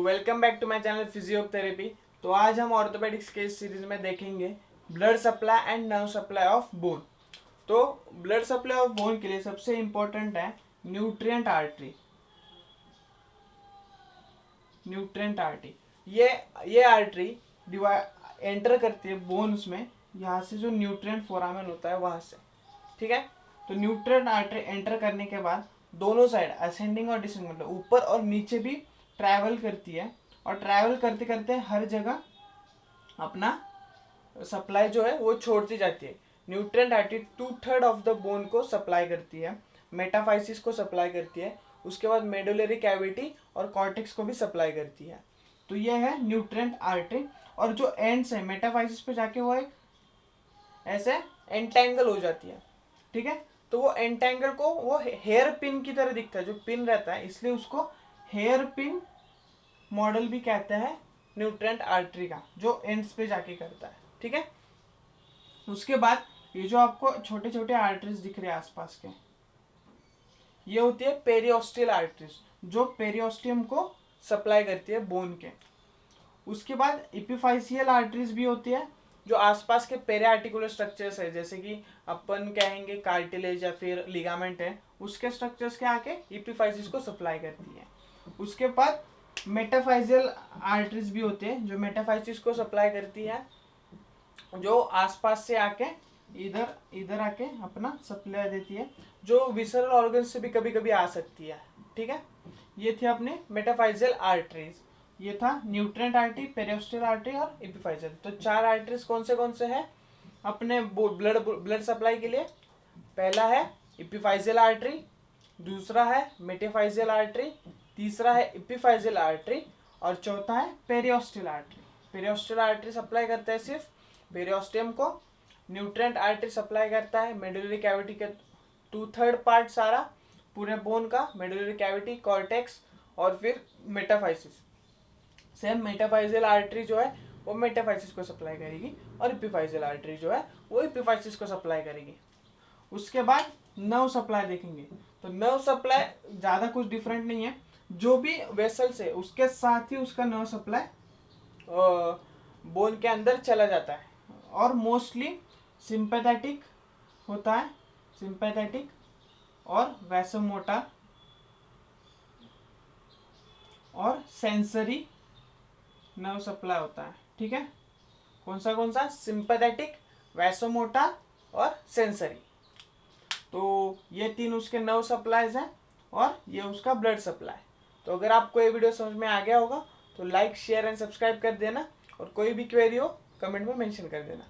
Welcome back to my channel physiotherapy. तो आज हम ऑर्थोपेडिक्स के सीरीज में देखेंगे blood supply and nerve supply of bone. तो ब्लड सप्लाई ऑफ बोन के लिए सबसे इंपॉर्टेंट है न्यूट्रिएंट आर्टरी। न्यूट्रिएंट आर्टरी ये आर्टरी एंटर करती है बोन्स में, यहाँ से जो न्यूट्रिएंट फोरामेन होता है वहां से। ठीक है, तो न्यूट्रिएंट आर्टरी एंटर करने के बाद दोनों साइड असेंडिंग और डिसेंडिंग मतलब ऊपर और नीचे भी ट्रैवल करती है, और ट्रैवल करते करते हर जगह अपना सप्लाई जो है वो छोड़ती जाती है। Nutrient artery 2/3 of the bone को सप्लाई करती है, मेटाफाइसिस को सप्लाई करती है, उसके बाद मेडुलरी कैविटी और कॉर्टेक्स को भी सप्लाई करती है। तो ये है न्यूट्रिएंट आर्टरी। और जो एंड्स है मेटाफाइसिस पे जाके वो एक ऐसे एंटेंगल हो जाती है। ठीक है, तो वो एंटेंगल को वो हेयर पिन की तरह दिखता है, जो पिन रहता है, इसलिए उसको हेयर पिन मॉडल भी कहते हैं न्यूट्रिएंट आर्टरी का, जो एंड्स पे जाके करता है। ठीक है, उसके बाद ये जो आपको छोटे छोटे आर्टरीज दिख रहे हैं आसपास के, ये होती है पेरियोस्टियल आर्टरीज, जो पेरियोस्टियम को सप्लाई करती है बोन के। उसके बाद इपिफाइसियल आर्टरीज भी होती है, जो आसपास के पेरियार्टिकुलर स्ट्रक्चर्स है, जैसे कि अपन कहेंगे कार्टिलेज या फिर लिगामेंट है, उसके स्ट्रक्चर्स के आके इपिफाइसिस को सप्लाई करती है। उसके बाद मेटाफाइसियल आर्टरीज भी होते हैं, जो मेटाफाइसिस को सप्लाई करती है, जो आसपास से आके इधर इधर आके अपना सप्लाई देती है, जो विसरल ऑर्गन से भी कभी कभी आ सकती है। ठीक है, ये थे अपने मेटाफाइसियल आर्टरीज। ये था न्यूट्रिएंट आर्टरी, पेरियोस्टियल आर्टरी और इपिफाइसियल। तो 4 आर्टरीज कौन से हैं अपने ब्लड सप्लाई के लिए? पहला है इपिफाइसियल आर्टरी, दूसरा है मेटाफाइसियल आर्टरी, तीसरा है इपिफाइसियल आर्टरी, और चौथा है periosteal artery. Periosteal artery supply करता है सिर्फ पेरियोस्टियम को, न्यूट्रिएंट आर्टरी सप्लाई करता है मेडुलरी कैविटी के 2/3 पार्ट सारा पूरे बोन का, मेडुलरी कैविटी, कॉर्टेक्स और फिर मेटाफाइसिस। सेम मेटाफाइसियल आर्टरी जो है वो मेटाफाइसिस को सप्लाई करेगी, और इपिफाइसियल आर्टरी जो है वो इपिफाइसिस को सप्लाई करेगी। उसके बाद नर्व सप्लाई देखेंगे। तो नर्व सप्लाई ज़्यादा कुछ डिफरेंट नहीं है, जो भी वेसल्स है उसके साथ ही उसका नर्व सप्लाई बोन के अंदर चला जाता है, और मोस्टली सिंपैथेटिक होता है, सिंपैथेटिक और वैसोमोटर और सेंसरी नर्व सप्लाई होता है। ठीक है, कौन सा? सिंपैथेटिक, वैसोमोटर और सेंसरी। तो ये 3 उसके नर्व सप्लाईज हैं, और ये उसका ब्लड सप्लाई। तो अगर आपको ये वीडियो समझ में आ गया होगा तो लाइक, शेयर एंड सब्सक्राइब कर देना, और कोई भी क्वेरी हो कमेंट में मेंशन कर देना।